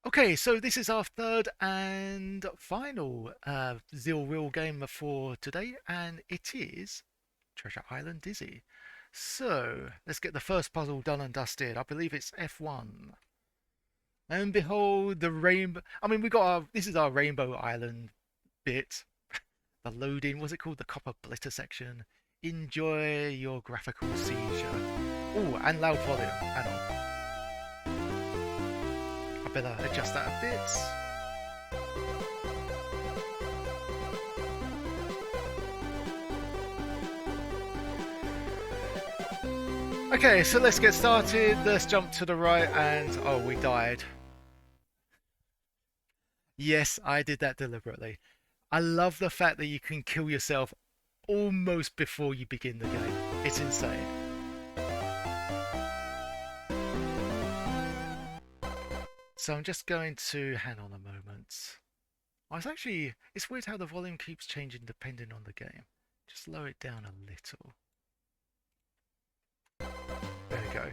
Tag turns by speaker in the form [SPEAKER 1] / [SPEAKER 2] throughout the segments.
[SPEAKER 1] Okay, so this is our third and final Zeal Real game for today, and it is Treasure Island Dizzy. So let's get the first puzzle done and dusted. I believe it's F1. And behold, the rainbow. I mean, we got our. This is our Rainbow Island bit. The loading. What's it called? The copper blitter section. Enjoy your graphical seizure. Oh, and loud volume. Hang on. I better adjust that a bit. Okay, so let's get started. Let's jump to the right and... Oh, we died. Yes, I did that deliberately. I love the fact that you can kill yourself almost before you begin the game. It's insane. So I'm just going to... Hang on a moment. It's weird how the volume keeps changing depending on the game. Just lower it down a little. There we go.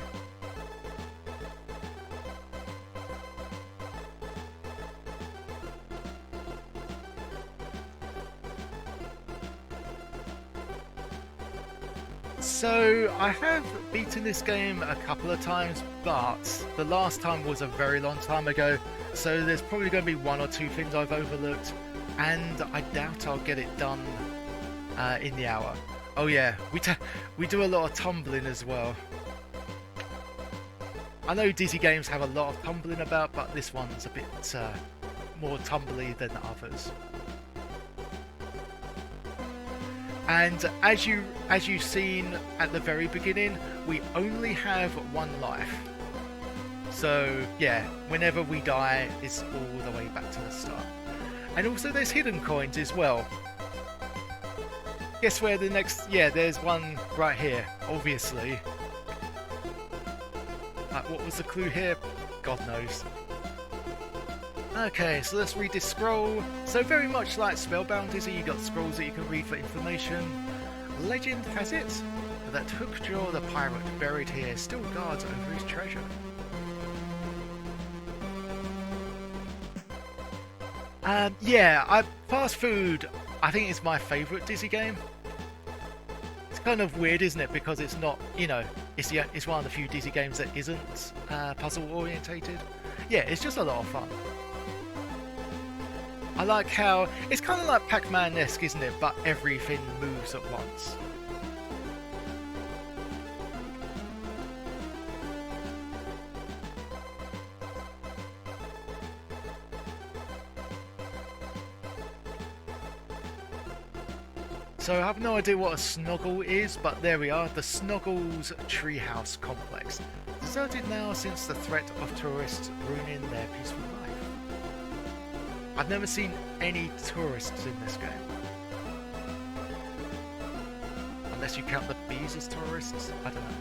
[SPEAKER 1] So I have beaten this game a couple of times, but the last time was a very long time ago, so there's probably going to be one or two things I've overlooked, and I doubt I'll get it done in the hour. Oh yeah, we do a lot of tumbling as well. I know Dizzy games have a lot of tumbling about, but this one's a bit more tumbly than others. And as you've seen at the very beginning, we only have one life. So yeah, whenever we die, it's all the way back to the start. And also there's hidden coins as well. Guess where the next... Yeah, there's one right here, obviously. What was the clue here? God knows. Okay, so let's read this scroll. So very much like Spellbound Dizzy, you got scrolls that you can read for information. Legend has it that Hookjaw the pirate buried here still guards over his treasure. Yeah, Fast Food, I think it's my favourite Dizzy game. It's kind of weird, isn't it? Because it's not, you know, it's one of the few Dizzy games that isn't puzzle orientated. Yeah, it's just a lot of fun. I like how it's kind of like Pac-Man-esque, isn't it? But everything moves at once. So I have no idea what a snoggle is, but there we are, the Snoggles Treehouse Complex. Deserted now since the threat of tourists ruining their peaceful life. I've never seen any tourists in this game. Unless you count the bees as tourists, I don't know.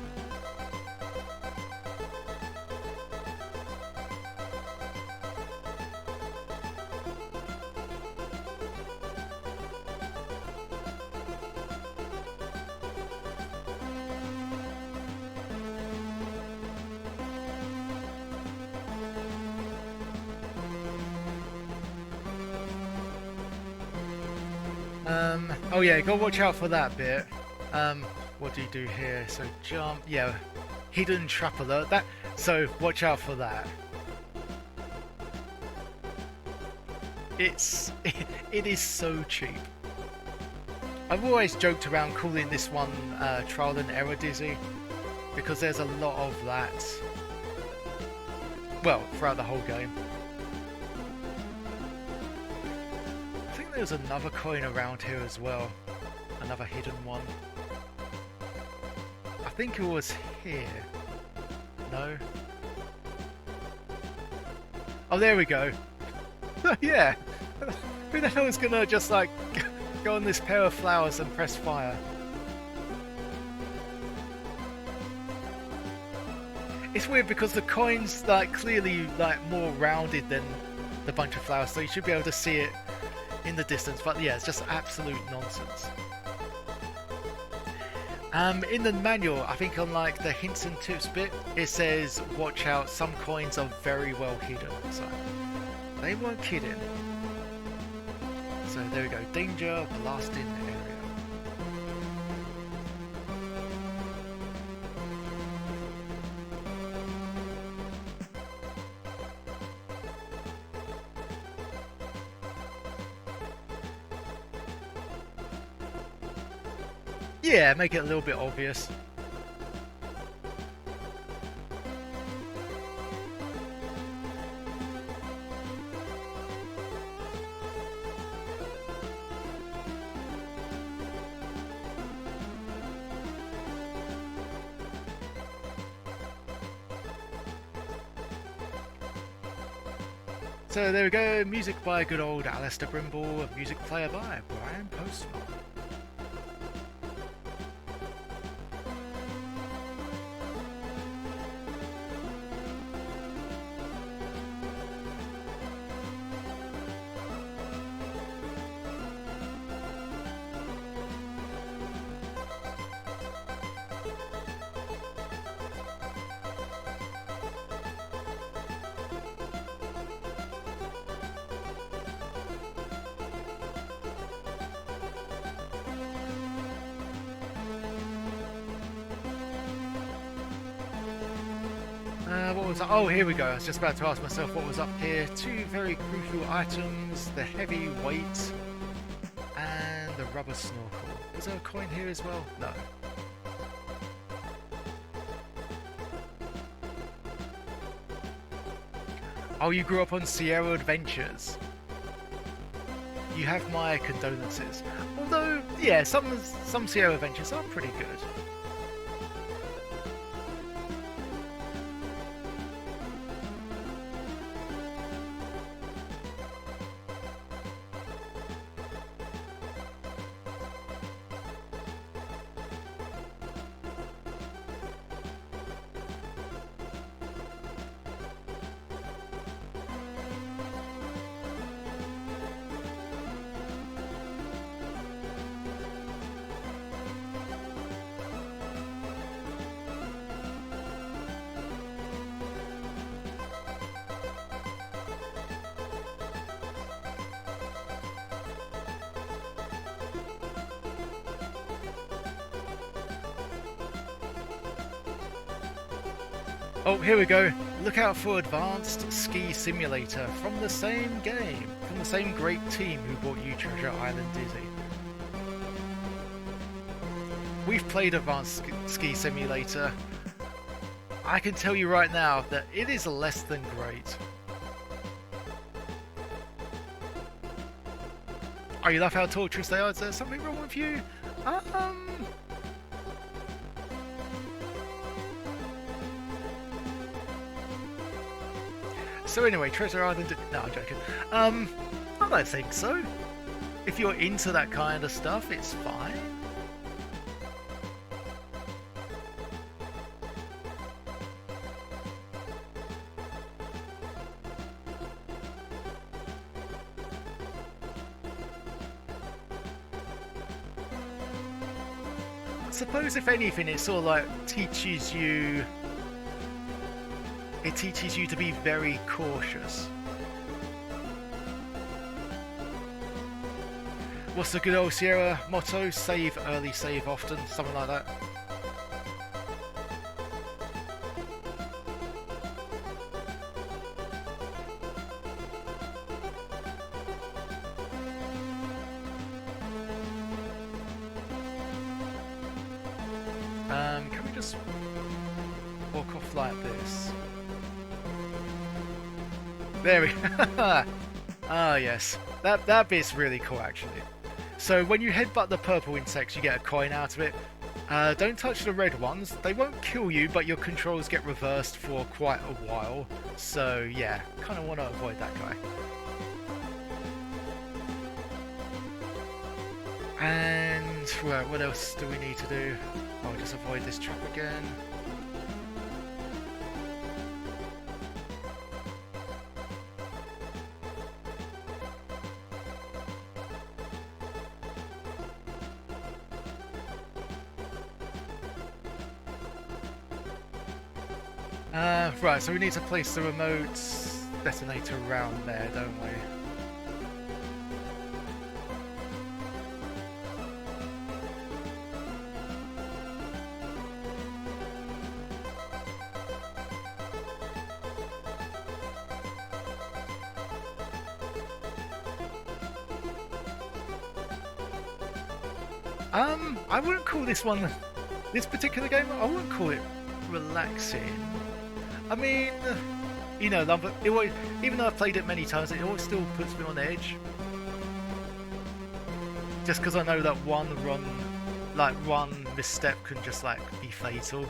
[SPEAKER 1] Oh yeah, go watch out for that bit. What do you do here? So jump, yeah, hidden trap alert. So watch out for that. It is so cheap. I've always joked around calling this one trial and error Dizzy because there's a lot of that. Well, throughout the whole game. There's another coin around here as well. Another hidden one. I think it was here. No? Oh, there we go. Yeah. Who the hell is gonna just like go on this pair of flowers and press fire? It's weird because the coin's like clearly like more rounded than the bunch of flowers, so you should be able to see it in the distance, but yeah, it's just absolute nonsense. In the manual, I think on like the hints and tips bit, it says watch out, some coins are very well hidden. So they weren't kidding. So there we go, danger, blasting area. Yeah, make it a little bit obvious. So there we go, music by good old Alistair Brimble, music player by Brian Postman. What was that? Oh, here we go. I was just about to ask myself what was up here. Two very crucial items, the heavy weight and the rubber snorkel. Was there a coin here as well? No. Oh, you grew up on Sierra Adventures. You have my condolences. Although, yeah, some Sierra Adventures are pretty good. Oh, here we go. Look out for Advanced Ski Simulator from the same game, from the same great team who brought you Treasure Island Dizzy. We've played Advanced Ski Simulator. I can tell you right now that it is less than great. Oh, you love how torturous they are? Is there something wrong with you? So anyway, Treasure Island... No, I'm joking. I don't think so. If you're into that kind of stuff, it's fine. I suppose if anything, it sort of like teaches you... It teaches you to be very cautious. What's the good old Sierra motto? Save early, save often, something like that. Can we just walk off like this? There we go. Ah, yes. That bit's really cool, actually. So when you headbutt the purple insects, you get a coin out of it. Don't touch the red ones. They won't kill you, but your controls get reversed for quite a while. So yeah, kind of want to avoid that guy. And right, what else do we need to do? I'll just avoid this trap again. Right, so we need to place the remote detonator around there, don't we? I wouldn't call this particular game, I wouldn't call it relaxing. I mean, you know, even though I've played it many times, it always still puts me on edge. Just because I know that one misstep can just like be fatal.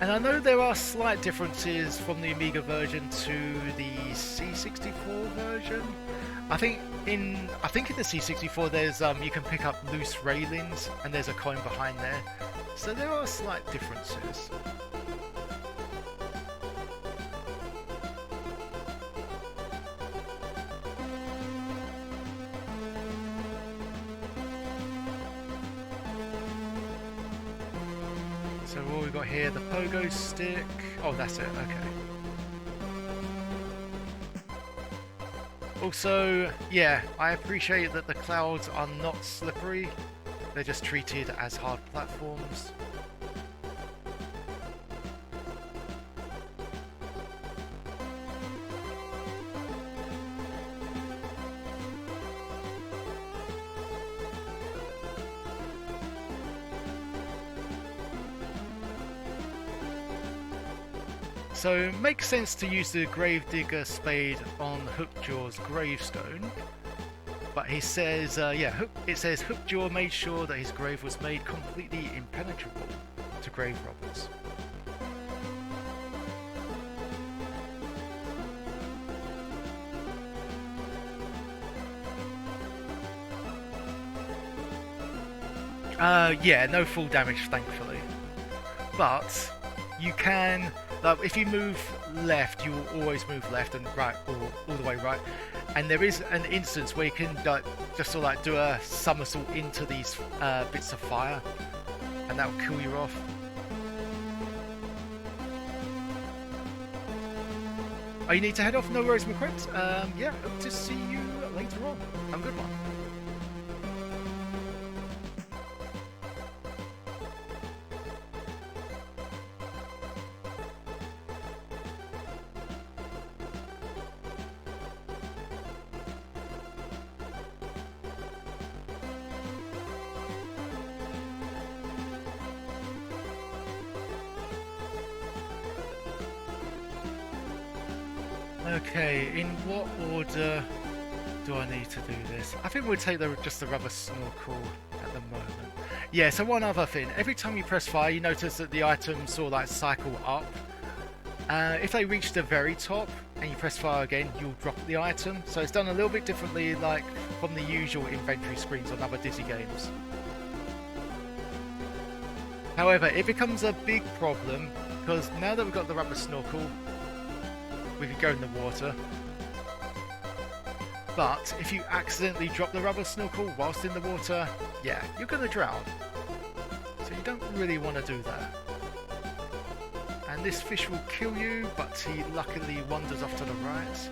[SPEAKER 1] And I know there are slight differences from the Amiga version to the C64 version. I think in the C64 there's you can pick up loose railings and there's a coin behind there. So there are slight differences. So what we've got here, the pogo stick. Oh, that's it, okay. Also, yeah, I appreciate that the clouds are not slippery. They're just treated as hard platforms. So it makes sense to use the Gravedigger spade on Hookjaw's gravestone, but he says, it says Hookjaw made sure that his grave was made completely impenetrable to grave robbers. Yeah, no full damage, thankfully. But you can, if you move left, you will always move left and right, or all the way right. And there is an instance where you can just sort of like do a somersault into these bits of fire, and that will kill you off. Oh, you need to head off? No worries, McQuint. Yeah, hope to see you later on. Have a good one. Okay, in what order do I need to do this? I think we'll take just the rubber snorkel at the moment. Yeah, so one other thing. Every time you press fire, you notice that the items sort of like cycle up. If they reach the very top and you press fire again, you'll drop the item. So it's done a little bit differently like from the usual inventory screens on other Dizzy games. However, it becomes a big problem because now that we've got the rubber snorkel, we can go in the water. But if you accidentally drop the rubber snorkel whilst in the water, yeah, you're going to drown. So you don't really want to do that. And this fish will kill you, but he luckily wanders off to the right.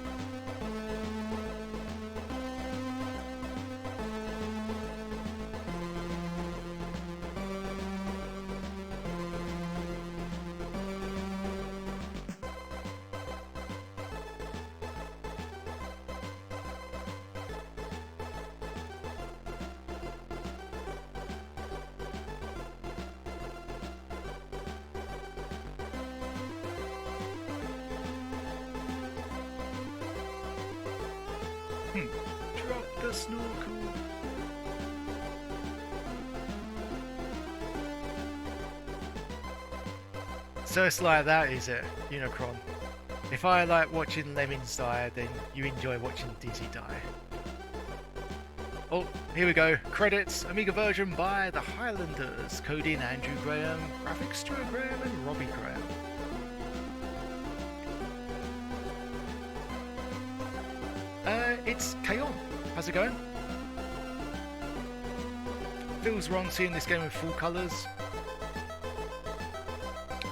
[SPEAKER 1] Drop the snorkel. So it's like that, is it, Unicron? If I like watching Lemmings die, then you enjoy watching Dizzy die. Oh, here we go. Credits, Amiga version by the Highlanders. Coding Andrew Graham, graphics Stuart Graham and Robbie Graham. It's Kaon. How's it going? Feels wrong seeing this game in full colours.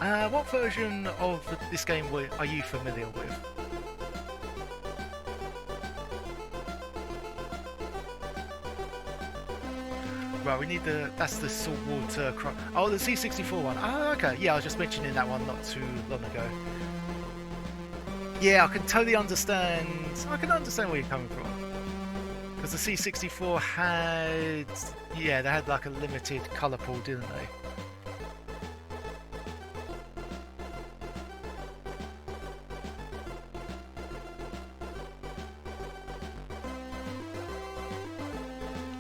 [SPEAKER 1] What version of this game are you familiar with? Right, we need that's the saltwater oh, the C64 one. Oh, okay. Yeah, I was just mentioning that one not too long ago. Yeah, I can totally understand. I can understand where you're coming from. Because the C64 had, yeah, they had like a limited colour pool, didn't they?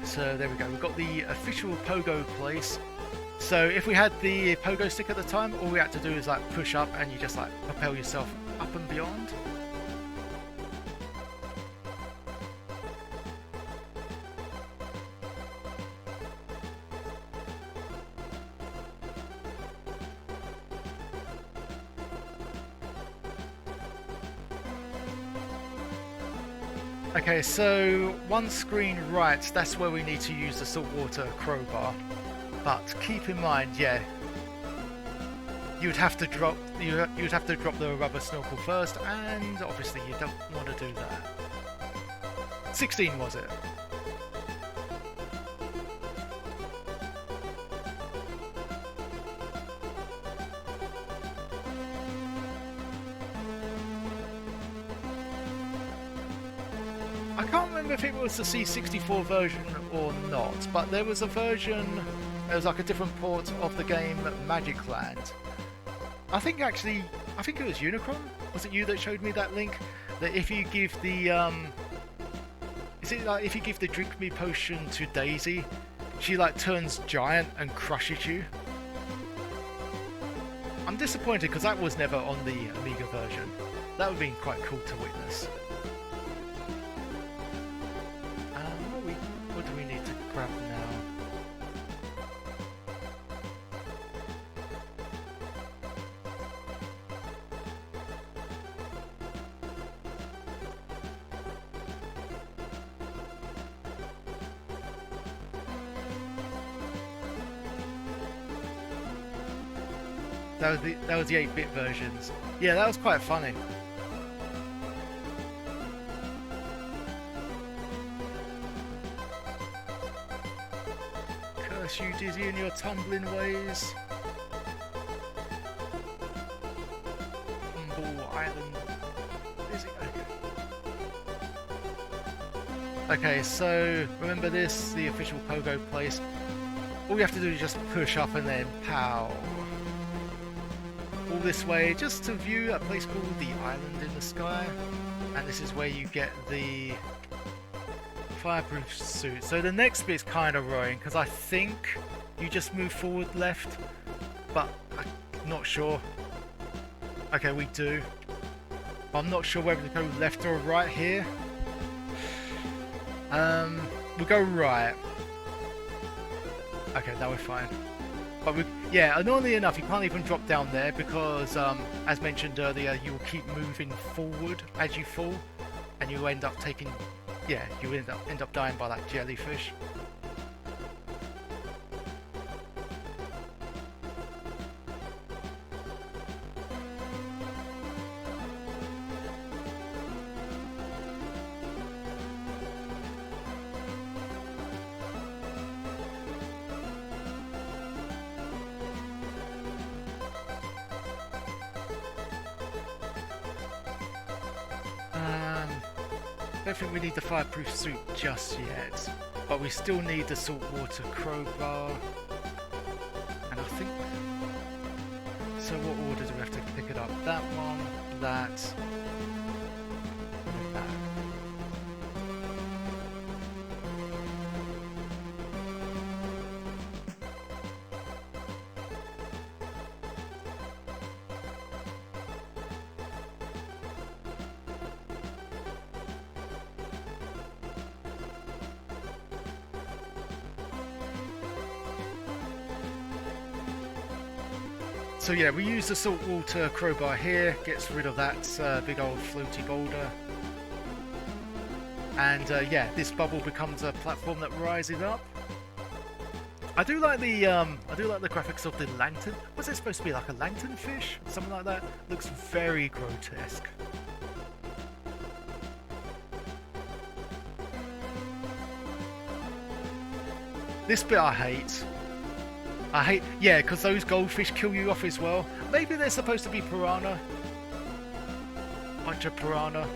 [SPEAKER 1] So there we go, we've got the official pogo place. So if we had the pogo stick at the time, all we had to do is like push up and you just like propel yourself up and beyond. Okay, so one screen right, that's where we need to use the saltwater crowbar. But keep in mind, yeah, you'd have to drop the rubber snorkel first, and obviously you don't want to do that. 16 was it? I can't remember if it was the C64 version or not, but there was a version, there was like a different port of the game Magic Land. I think it was Unicron? Was it you that showed me that link? That if you give the, is it like if you give the drink me potion to Daisy, she like turns giant and crushes you? I'm disappointed because that was never on the Amiga version. That would have been quite cool to witness. What do we need to grab now? That was the 8-bit versions. Yeah, that was quite funny. Curse you, Dizzy, in your tumbling ways. Humble Island. Dizzy. Okay, so remember this, the official pogo place. All you have to do is just push up and then pow. All this way just to view a place called the Island in the Sky, and this is where you get the fireproof suit. So the next bit's kind of annoying because I think you just move forward left, but I'm not sure. Okay, we do. I'm not sure whether to go left or right here. We'll go right. Okay, now we're fine. But yeah, annoyingly enough, you can't even drop down there because, as mentioned earlier, you will keep moving forward as you fall, and you end up taking, yeah, you end up dying by that jellyfish. I don't think we need the fireproof suit just yet, but we still need the saltwater crowbar, and I think, so what order do we have to pick it up? That one, that, and that. So yeah, we use the saltwater crowbar here, gets rid of that big old floaty boulder. And yeah, this bubble becomes a platform that rises up. I do like the graphics of the lantern. Was it supposed to be like a lanternfish? Something like that? Looks very grotesque. This bit I hate. Yeah, because those goldfish kill you off as well. Maybe they're supposed to be piranha. Bunch of piranha.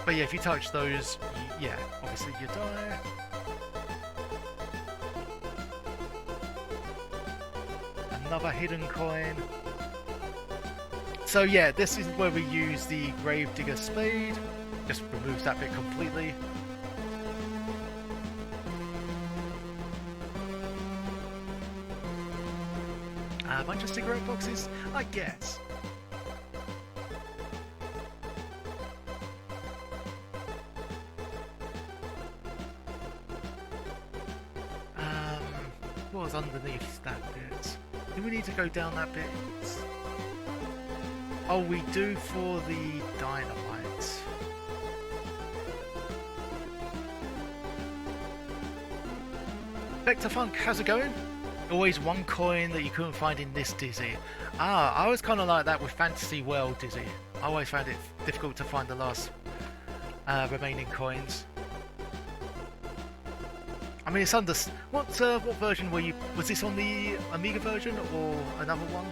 [SPEAKER 1] But yeah, if you touch those, yeah, obviously you die. Another hidden coin. So yeah, this is where we use the Gravedigger Spade. Just removes that bit completely. A bunch of cigarette boxes, I guess. What was underneath that bit? Do we need to go down that bit? Oh, we do for the dynamite. Vector Funk, how's it going? Always one coin that you couldn't find in this Dizzy. Ah, I was kind of like that with Fantasy World Dizzy. I always found it difficult to find the last remaining coins. I mean, it's under... What version were you... Was this on the Amiga version or another one?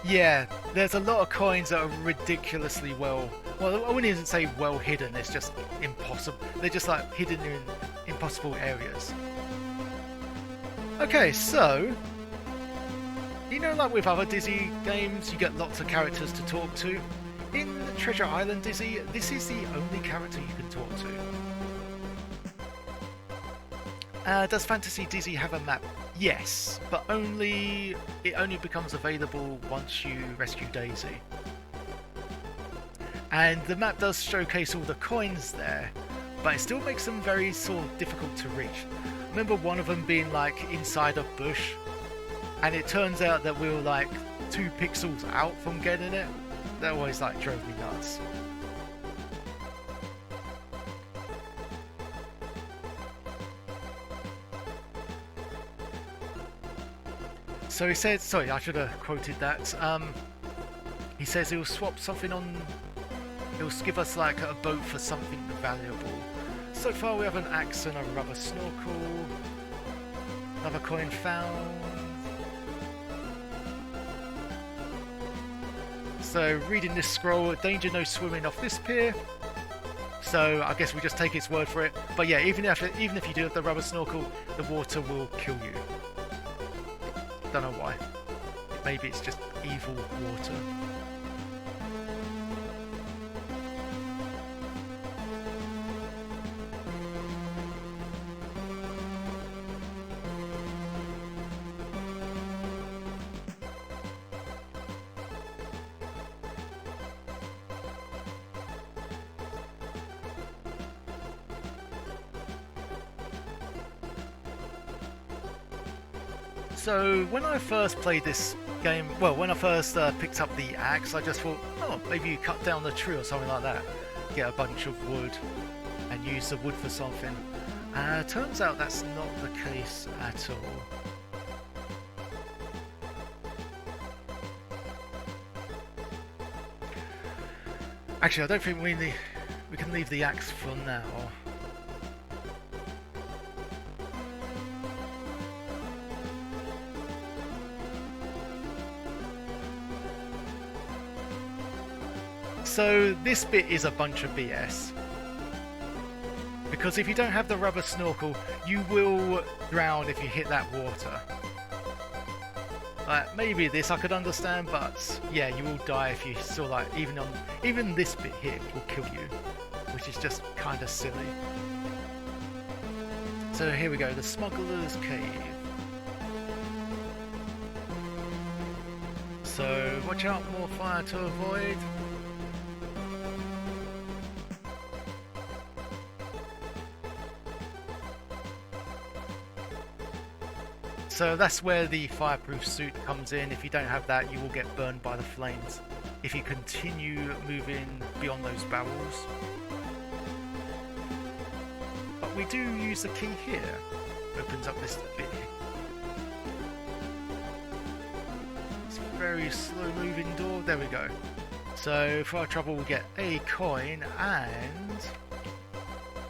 [SPEAKER 1] Yeah, there's a lot of coins that are ridiculously well... Well, I wouldn't even say well hidden, it's just impossible. They're just like hidden in impossible areas. Okay, so... You know, like with other Dizzy games, you get lots of characters to talk to. In Treasure Island Dizzy, this is the only character you can talk to. Does Fantasy Dizzy have a map? Yes, but it only becomes available once you rescue Daisy. And the map does showcase all the coins there, but it still makes them very sort of difficult to reach. I remember one of them being like inside a bush, and it turns out that we were like 2 pixels out from getting it. That always like drove me nuts. So he said, sorry, I should have quoted that. He says he'll swap something on, he'll give us like a boat for something valuable. So far we have an axe and a rubber snorkel. Another coin found. So reading this scroll, danger no swimming off this pier. So I guess we just take its word for it. But yeah, even if you do have the rubber snorkel, the water will kill you. Don't know why. Maybe it's just evil water. So when I first played this game, well, when I first picked up the axe, I just thought, oh, maybe you cut down the tree or something like that. Get a bunch of wood and use the wood for something. Turns out that's not the case at all. Actually, I don't think we can leave the axe for now. So this bit is a bunch of BS. Because if you don't have the rubber snorkel, you will drown if you hit that water. Maybe this I could understand, but yeah, you will die if you saw like even this bit here will kill you, which is just kind of silly. So here we go, the Smuggler's Cave. So watch out, more fire to avoid. So that's where the fireproof suit comes in. If you don't have that, you will get burned by the flames if you continue moving beyond those barrels. But we do use the key here. Opens up this bit. It's a very slow moving door. There we go. So for our trouble we'll get a coin and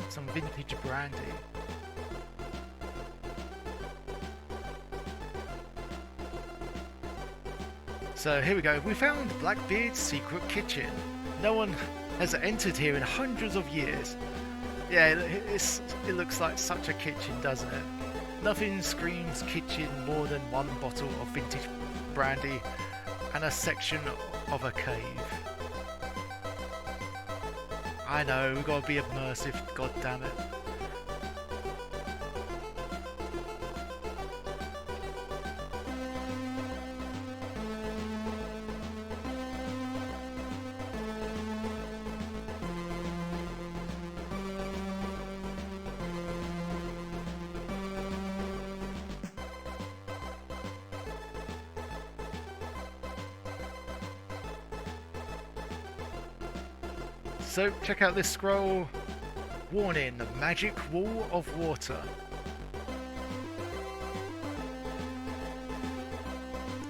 [SPEAKER 1] some vintage brandy. So here we go, we found Blackbeard's secret kitchen. No one has entered here in hundreds of years. Yeah, it looks like such a kitchen, doesn't it? Nothing screams kitchen more than one bottle of vintage brandy and a section of a cave. I know, we've got to be immersive, god damn it. So check out this scroll. Warning, magic wall of water.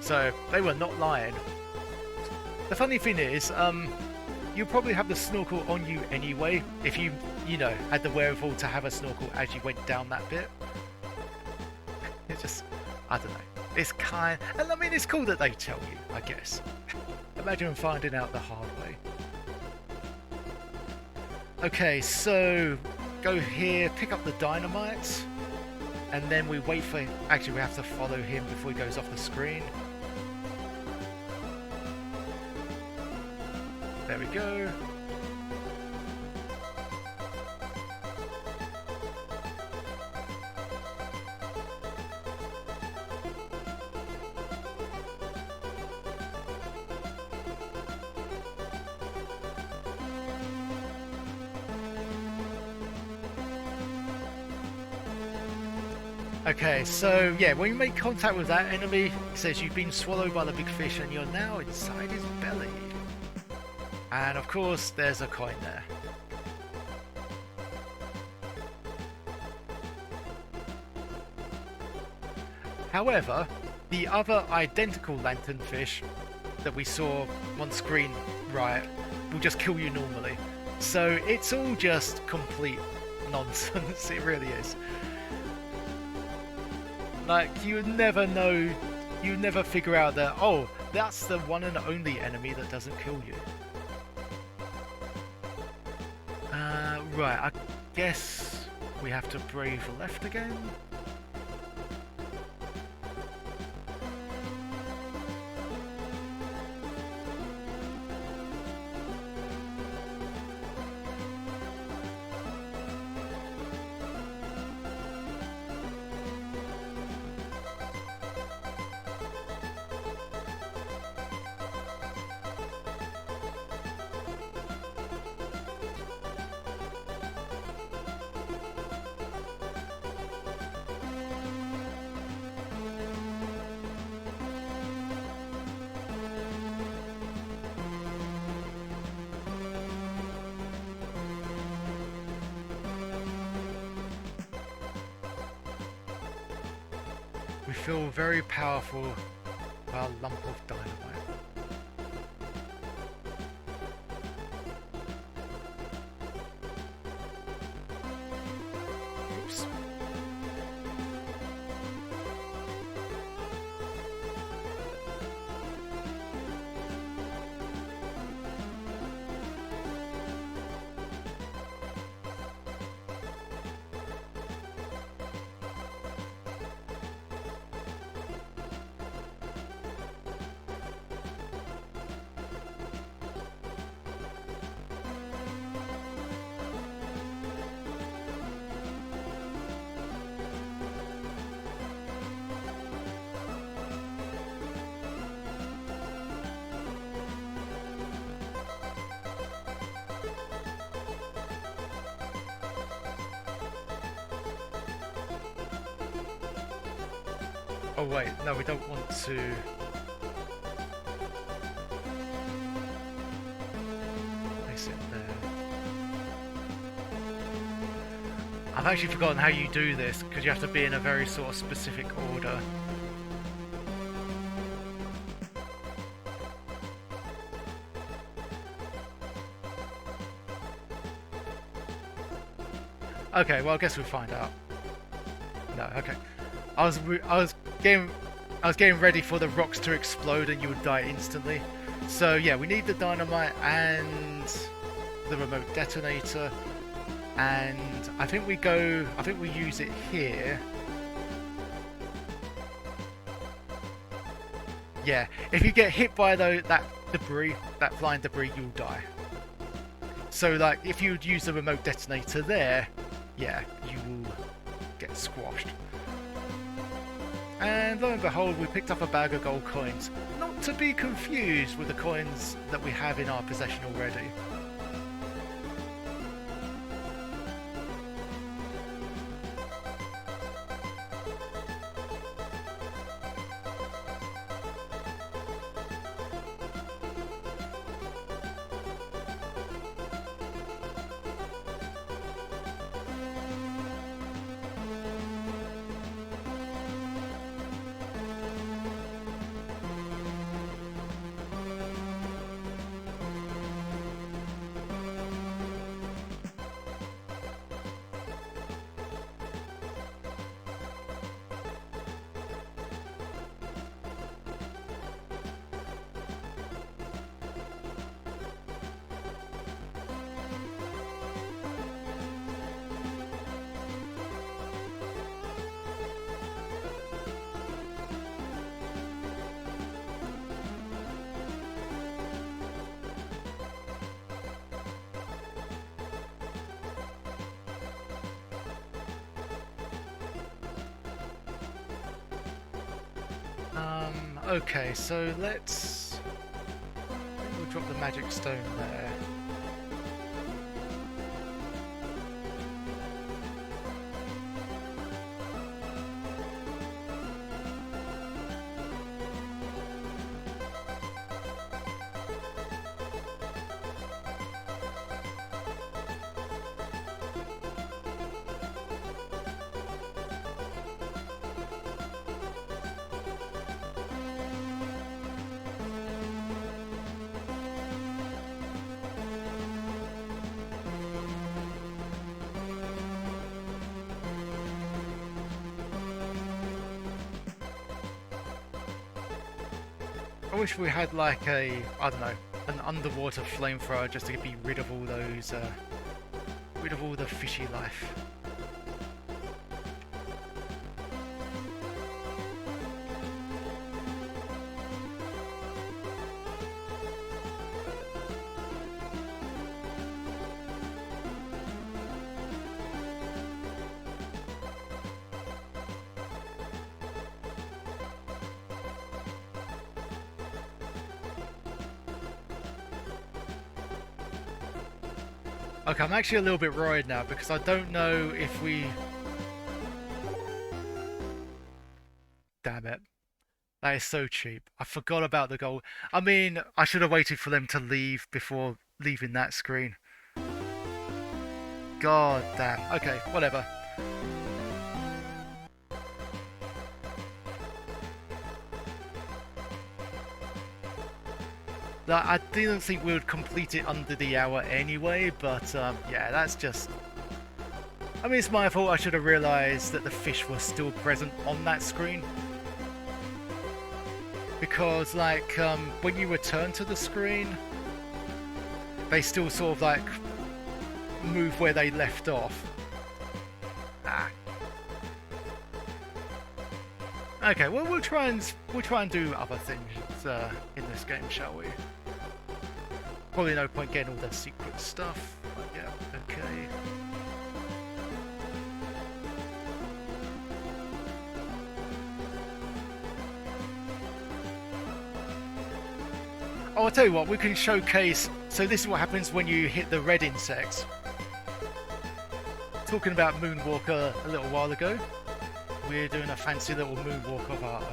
[SPEAKER 1] So they were not lying. The funny thing is, you'll probably have the snorkel on you anyway if you know, had the wherewithal to have a snorkel as you went down that bit. It's just, I don't know. It's kind, and I mean, it's cool that they tell you, I guess. Imagine finding out the hard way. Okay, so go here, pick up the dynamite, and then we wait for... Actually, we have to follow him before he goes off the screen. There we go. Okay, so yeah, when you make contact with that enemy, it says you've been swallowed by the big fish and you're now inside his belly. And of course, there's a coin there. However, the other identical lanternfish that we saw on screen, right, will just kill you normally. So it's all just complete nonsense, it really is. Like, you would never know, you would never figure out that, oh, that's the one and only enemy that doesn't kill you. Right, I guess we have to brave left again. We feel very powerful by a lump of dynamite. Oops. Oh wait, no, we don't want to. Place it there. I've actually forgotten how you do this because you have to be in a very sort of specific order. Okay, well I guess we'll find out. No, okay. I was getting ready for the rocks to explode and you would die instantly. So yeah, we need the dynamite and the remote detonator, and I think we use it here. Yeah, if you get hit by that debris, that flying debris, you'll die. So like, if you'd use the remote detonator there, yeah, you will get squashed. And lo and behold, we picked up a bag of gold coins. Not to be confused with the coins that we have in our possession already. Okay, so we'll drop the magic stone there. I wish we had like I don't know, an underwater flamethrower just to be rid of all those, rid of all the fishy life. Okay, I'm actually a little bit worried now because I don't know if we... Damn it. That is so cheap. I forgot about the gold. I mean, I should have waited for them to leave before leaving that screen. God damn. Okay, whatever. I didn't think we would complete it under the hour anyway, but yeah, that's just... I mean, it's my fault. I should have realised that the fish were still present on that screen. Because, like, when you return to the screen, they still sort of, like, move where they left off. Ah. Okay, well, we'll try and do other things in this game, shall we? Probably no point getting all that secret stuff, but yeah, okay. Oh, I'll tell you what, we can showcase... So this is what happens when you hit the red insects. Talking about Moonwalker a little while ago. we're doing a fancy little moonwalk of our own.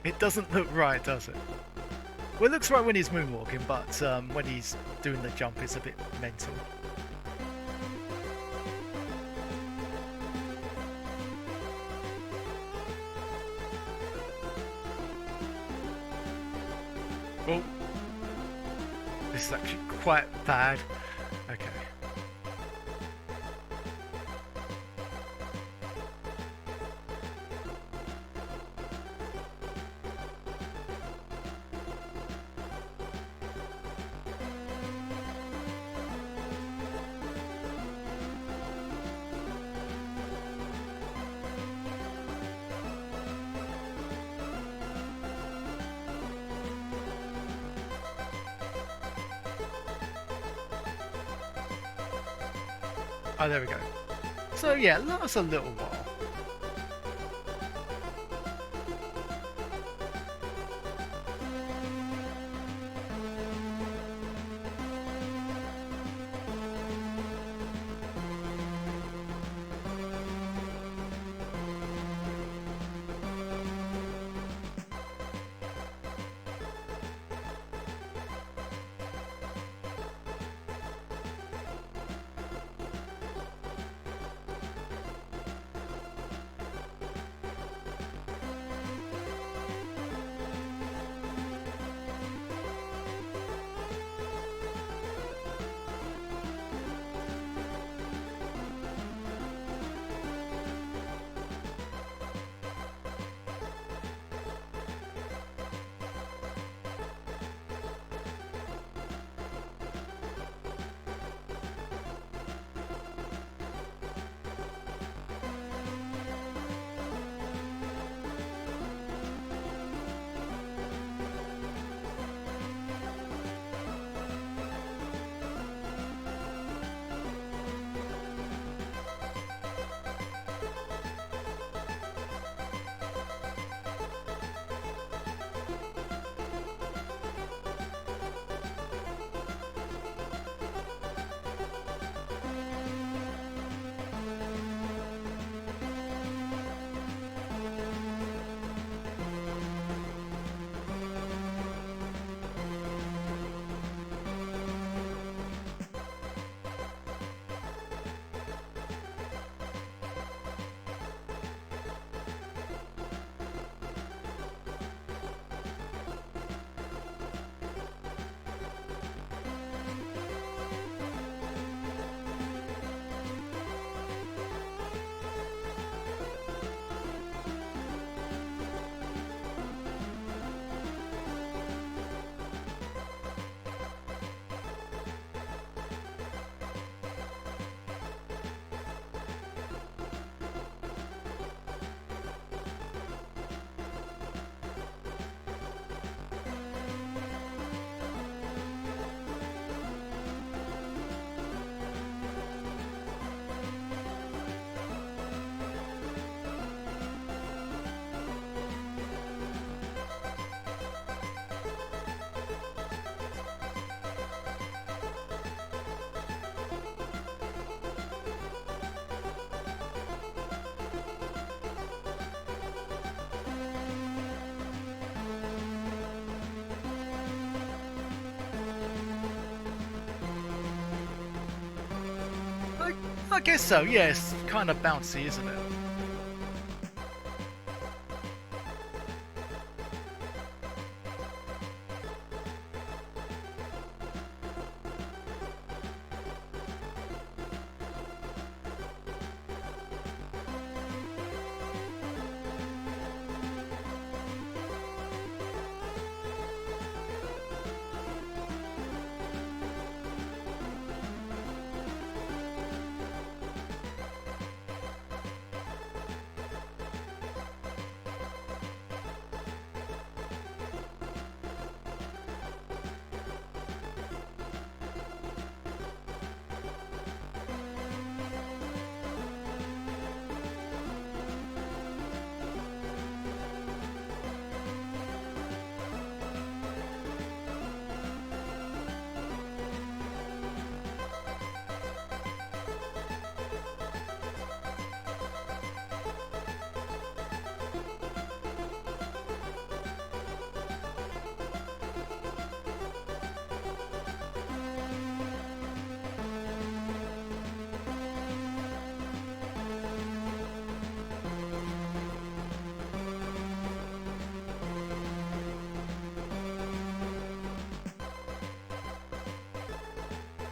[SPEAKER 1] It doesn't look right, does it? Well, it looks right when he's moonwalking, but when he's doing the jump, it's a bit mental. Oh, this is actually quite bad. Okay. Oh, there we go. So yeah, that's a little while. I guess so, yes. Kind of bouncy, isn't it?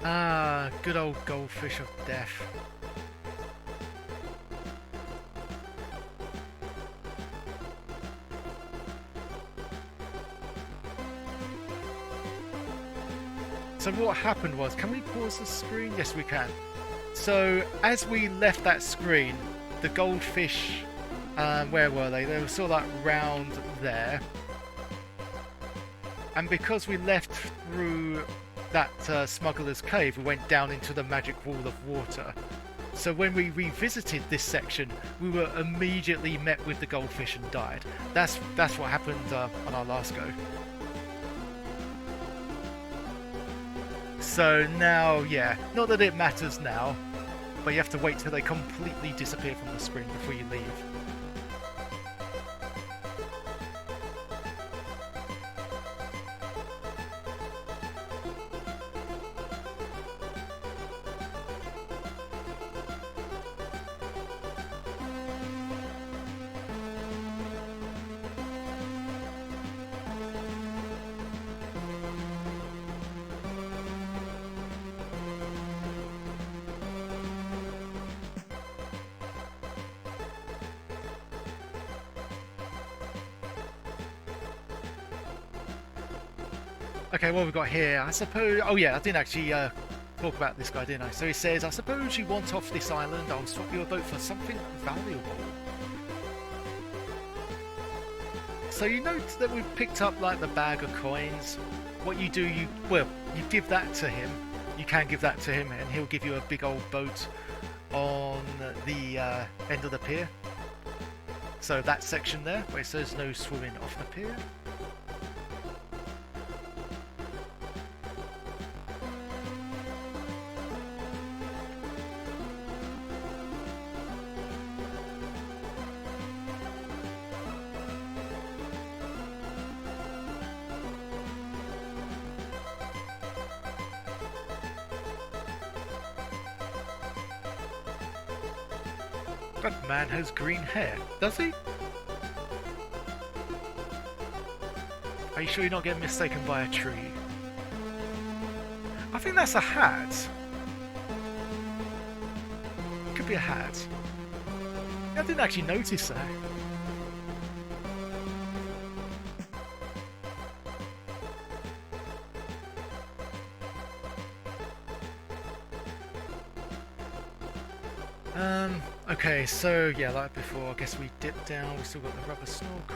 [SPEAKER 1] Ah, good old goldfish of death. So what happened was, can we pause the screen? Yes, we can. So as we left that screen, the goldfish, where were they? They were sort of like round there. And because we left through that smuggler's cave, we went down into the magic wall of water. So when we revisited this section, we were immediately met with the goldfish and died. That's what happened on our last go. So now, yeah, not that it matters now, but you have to wait till they completely disappear from the screen before you leave. Okay, what we've got here, I suppose... Oh yeah, I didn't actually talk about this guy, didn't I? So he says, I suppose you want off this island, I'll swap you a boat for something valuable. So you note that we've picked up like the bag of coins. What you do, you give that to him. You can give that to him and he'll give you a big old boat on the end of the pier. So that section there, where it says no swimming off the pier. That man has green hair, does he? Are you sure you're not getting mistaken by a tree? I think that's a hat. Could be a hat. I didn't actually notice that. Okay, so yeah, like before, I guess we dipped down, we still got the rubber snorkel.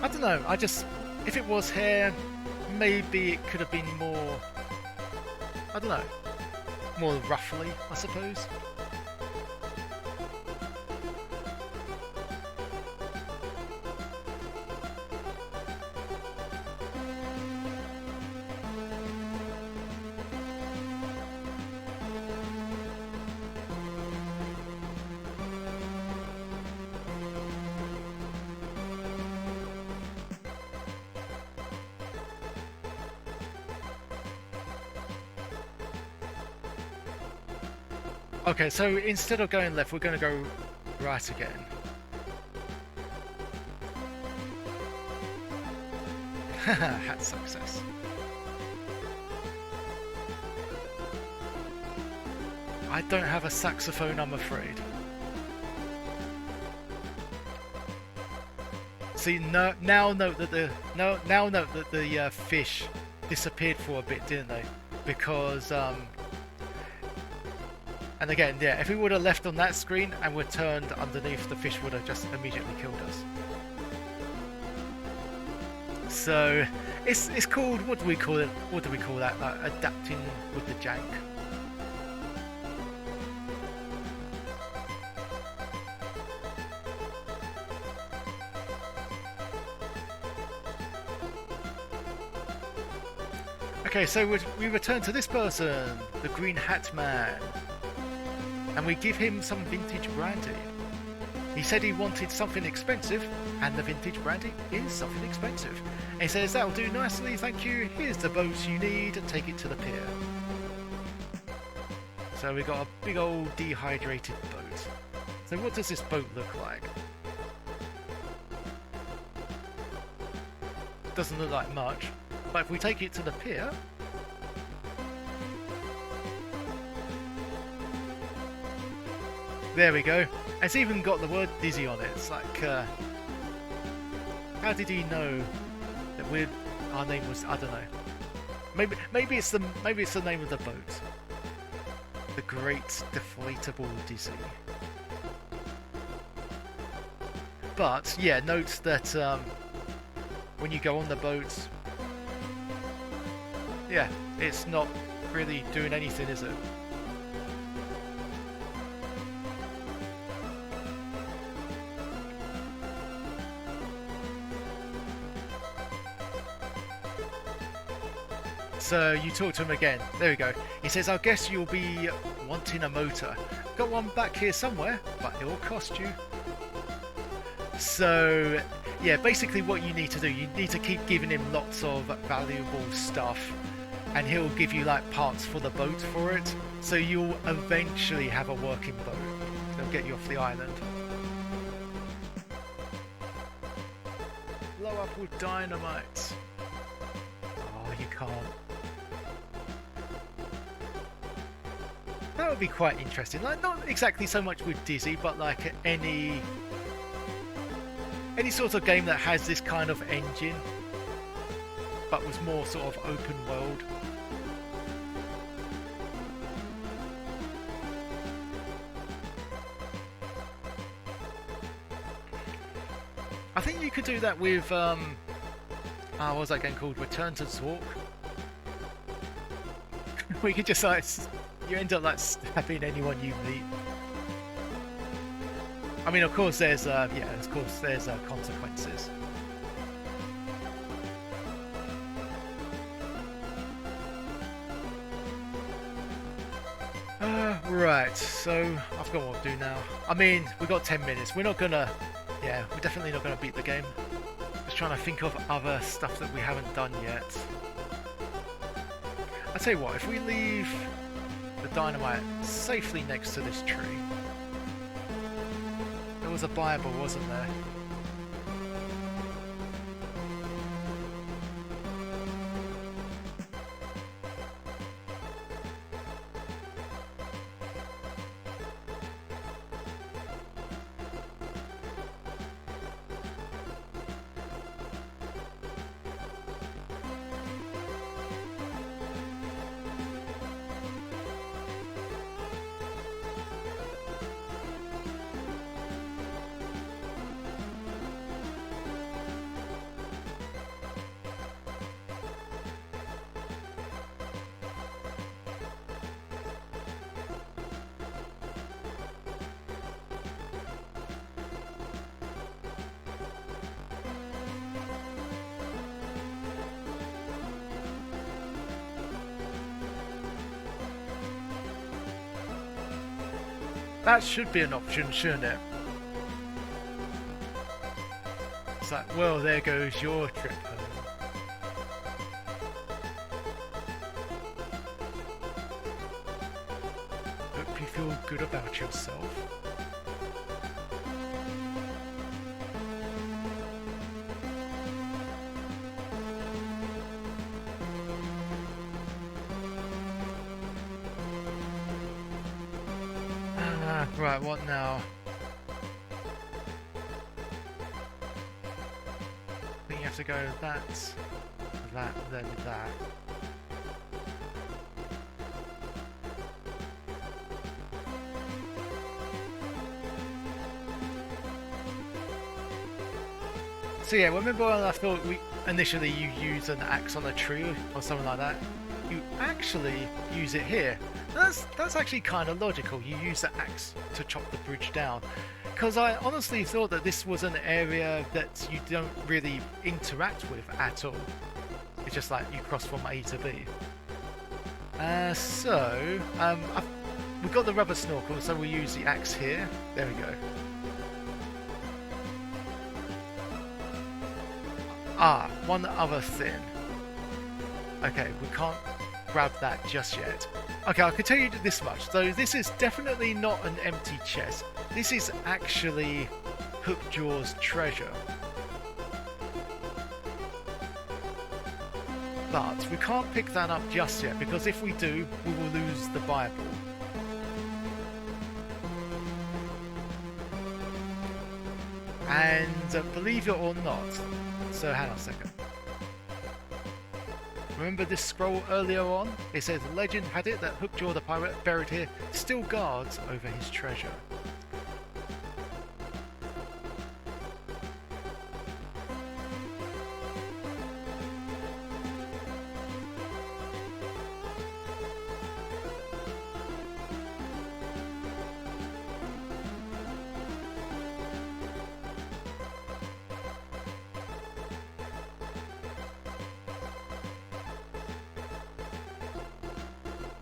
[SPEAKER 1] I don't know, if it was hair, maybe it could have been more, I don't know, more roughly, I suppose. Okay, so instead of going left, we're going to go right again. Had success. I don't have a saxophone, I'm afraid. See, now note that the fish disappeared for a bit, didn't they? Because and again, yeah, if we would have left on that screen and were turned underneath, the fish would have just immediately killed us. So it's called, what do we call it? What do we call that? Like adapting with the jank. Okay, so we return to this person, the Green Hat Man, and we give him some vintage brandy. He said he wanted something expensive, and the vintage brandy is something expensive. And he says, that'll do nicely, thank you. Here's the boat you need, take it to the pier. So we got a big old dehydrated boat. So what does this boat look like? Doesn't look like much, but if we take it to the pier, there we go. It's even got the word Dizzy on it. It's like, how did he know that our name was? I don't know. Maybe it's the name of the boat. The Great Deflatable Dizzy. But yeah, note that when you go on the boat, yeah, it's not really doing anything, is it? So you talk to him again. There we go. He says, I guess you'll be wanting a motor. Got one back here somewhere, but it will cost you. So yeah, basically what you need to do, you need to keep giving him lots of valuable stuff, and he'll give you like parts for the boat for it. So you'll eventually have a working boat. They'll get you off the island. Blow up with dynamite. Oh, you can't. That would be quite interesting. Like, not exactly so much with Dizzy, but like any sort of game that has this kind of engine, but was more sort of open world. I think you could do that with what was that game called? Return to Zork. We could just like, you end up like stabbing anyone you meet. I mean, of course there's consequences. Right, so I've got what to do now. I mean, we've got 10 minutes. We're definitely not gonna beat the game. Just trying to think of other stuff that we haven't done yet. I'll tell you what, if we leave the dynamite safely next to this tree. There was a Bible, wasn't there? That should be an option, shouldn't it? It's like, well, there goes your trip home. Hope you feel good about yourself. Right, what now? I think you have to go that, then that. So yeah, remember when I thought initially you use an axe on a tree or something like that? You actually use it here. That's actually kind of logical. You use the axe to chop the bridge down, because I honestly thought that this was an area that you don't really interact with at all. It's just like you cross from A to B. We've got the rubber snorkel, so we'll use the axe here. There we go. Ah, one other thing. Okay, we can't grab that just yet. Okay, I can tell you this much. So this is definitely not an empty chest. This is actually Hookjaw's treasure. But we can't pick that up just yet, because if we do, we will lose the Bible. And believe it or not, so hang on a second. Remember this scroll earlier on? It says legend had it that Hookjaw the pirate buried here still guards over his treasure.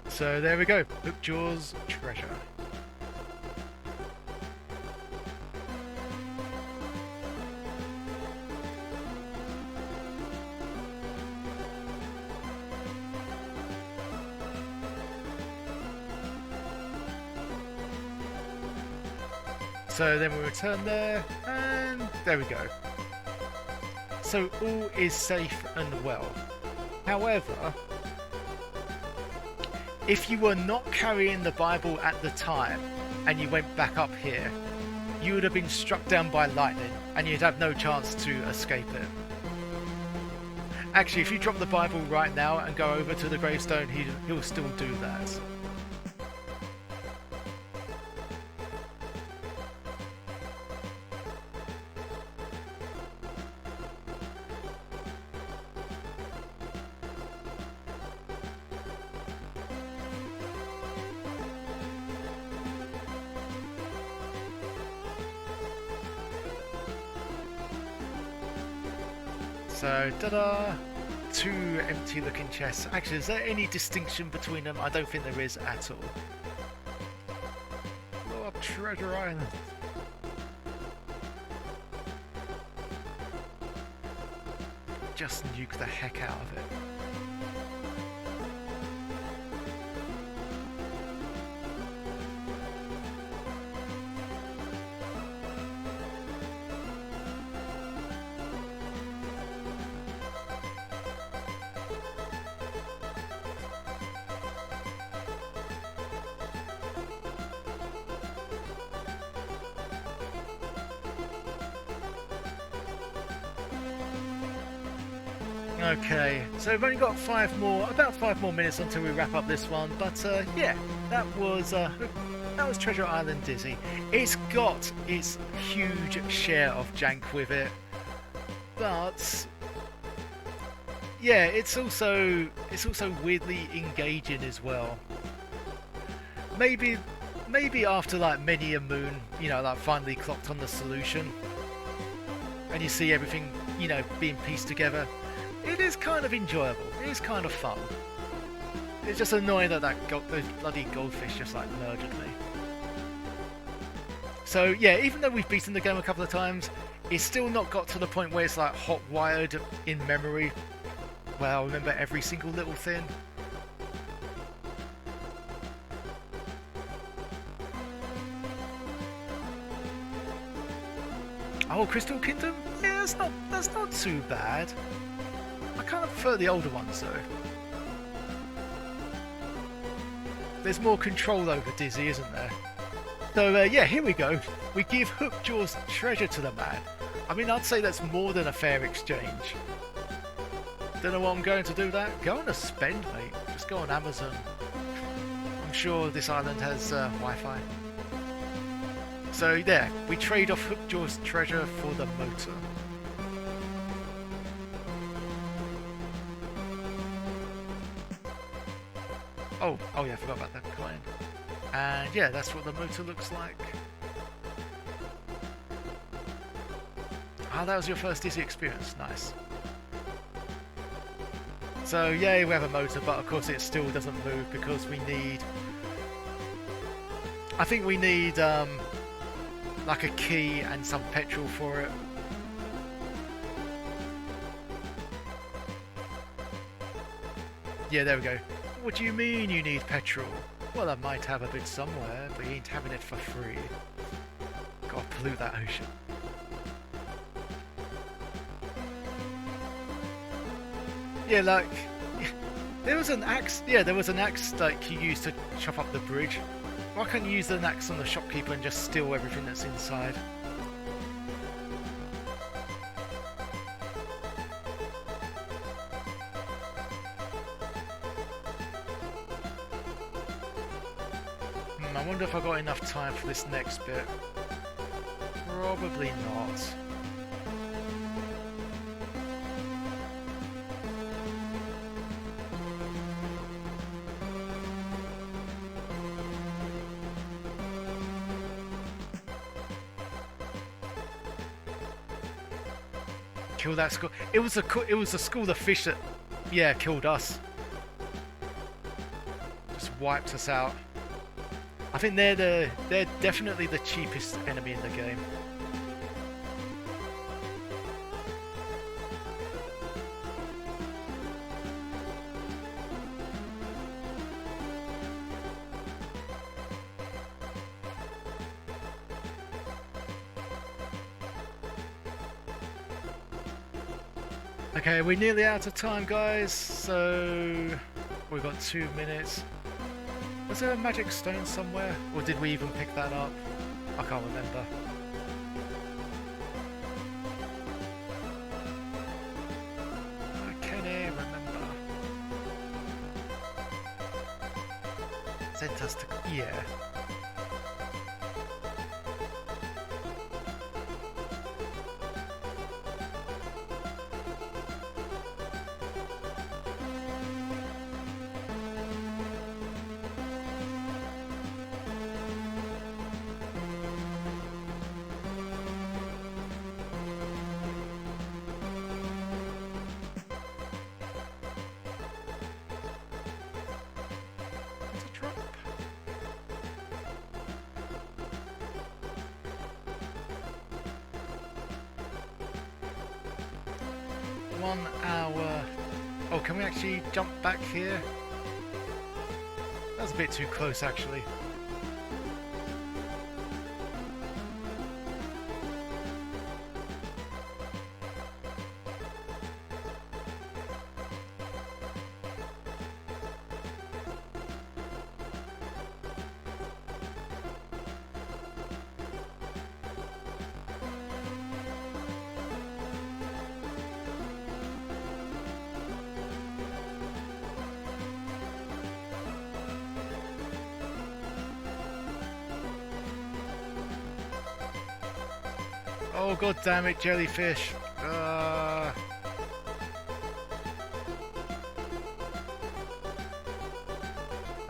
[SPEAKER 1] So there we go, Hookjaw's treasure. So then we return there, and there we go. So all is safe and well. However, if you were not carrying the Bible at the time and you went back up here, you would have been struck down by lightning and you'd have no chance to escape it. Actually, if you drop the Bible right now and go over to the gravestone, he'll still do that. So, ta-da! Two empty looking chests. Actually, is there any distinction between them? I don't think there is at all. Blow up Treasure Island. Just nuke the heck out of it. Okay, so we've only got about five more minutes until we wrap up this one. But yeah, that was Treasure Island Dizzy. It's got its huge share of jank with it, but yeah, it's also weirdly engaging as well. Maybe after like many a moon, you know, like finally clocked on the solution, and you see everything, you know, being pieced together. It is kind of enjoyable. It is kind of fun. It's just annoying that those bloody goldfish just like murdered me. So yeah, even though we've beaten the game a couple of times, it's still not got to the point where it's like hot wired in memory, where I'll remember every single little thing. Oh, Crystal Kingdom? Yeah, that's not too bad. I kind of prefer the older ones though. There's more control over Dizzy, isn't there? So yeah, here we go. We give Hookjaw's treasure to the man. I mean, I'd say that's more than a fair exchange. Don't know what I'm going to do that. Go on a spend, mate. Just go on Amazon. I'm sure this island has Wi-Fi. So there, we trade off Hookjaw's treasure for the motor. Oh yeah, I forgot about that coin. And yeah, that's what the motor looks like. Ah, that was your first Dizzy experience. Nice. So yeah, we have a motor, but of course it still doesn't move because we need. I think we need like a key and some petrol for it. Yeah, there we go. What do you mean you need petrol? Well, I might have a bit somewhere, but you ain't having it for free. Gotta pollute that ocean. Yeah, like there was an axe. Yeah, there was an axe like you used to chop up the bridge. Why can't you use an axe on the shopkeeper and just steal everything that's inside? I wonder if I got enough time for this next bit. Probably not. Kill that school. It was a school of fish that, yeah, killed us. Just wiped us out. I think they're definitely the cheapest enemy in the game. Okay, we're nearly out of time, guys, so we've got 2 minutes. Was there a magic stone somewhere? Or did we even pick that up? I can't remember. I can't remember. Sent us to... yeah. Oh, can we actually jump back here? That was a bit too close, actually. Oh, god damn it, jellyfish.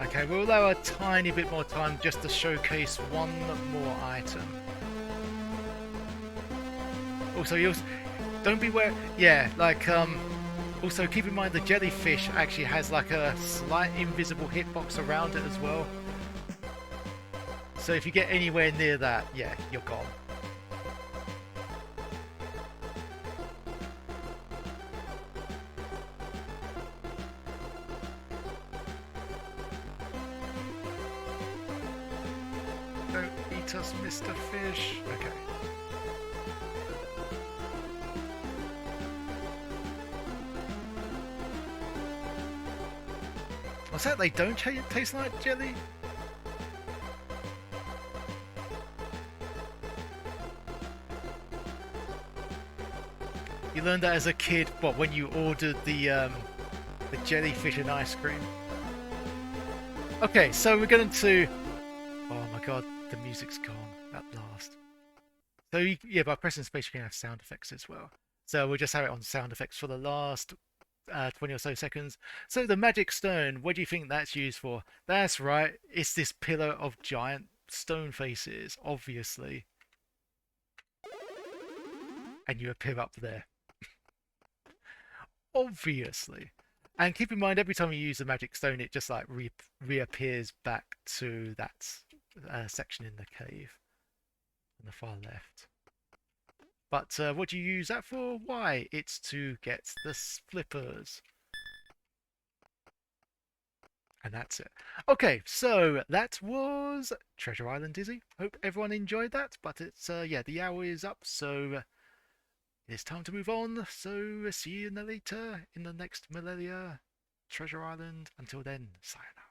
[SPEAKER 1] Okay, we'll allow a tiny bit more time just to showcase one more item. Also, don't beware. Yeah, like, also keep in mind the jellyfish actually has like a slight invisible hitbox around it as well. So if you get anywhere near that, yeah, you're gone. Us, Mr. Fish. Okay. What's that? They don't taste like jelly? You learned that as a kid, what, when you ordered the jellyfish and ice cream? Okay, so we're going to... oh my god. The music's gone at last. So yeah, by pressing space you can have sound effects as well. So we'll just have it on sound effects for the last 20 or so seconds. So the magic stone, what do you think that's used for? That's right, it's this pillar of giant stone faces, obviously. And you appear up there. Obviously. And keep in mind, every time you use the magic stone, it just like reappears back to that section in the cave on the far left. But what do you use that for? Why? It's to get the flippers. And that's it. Okay, so that was Treasure Island Dizzy. Hope everyone enjoyed that. But it's yeah, the hour is up, so it's time to move on. So see you in the next Millennia Treasure Island. Until then, sayonara.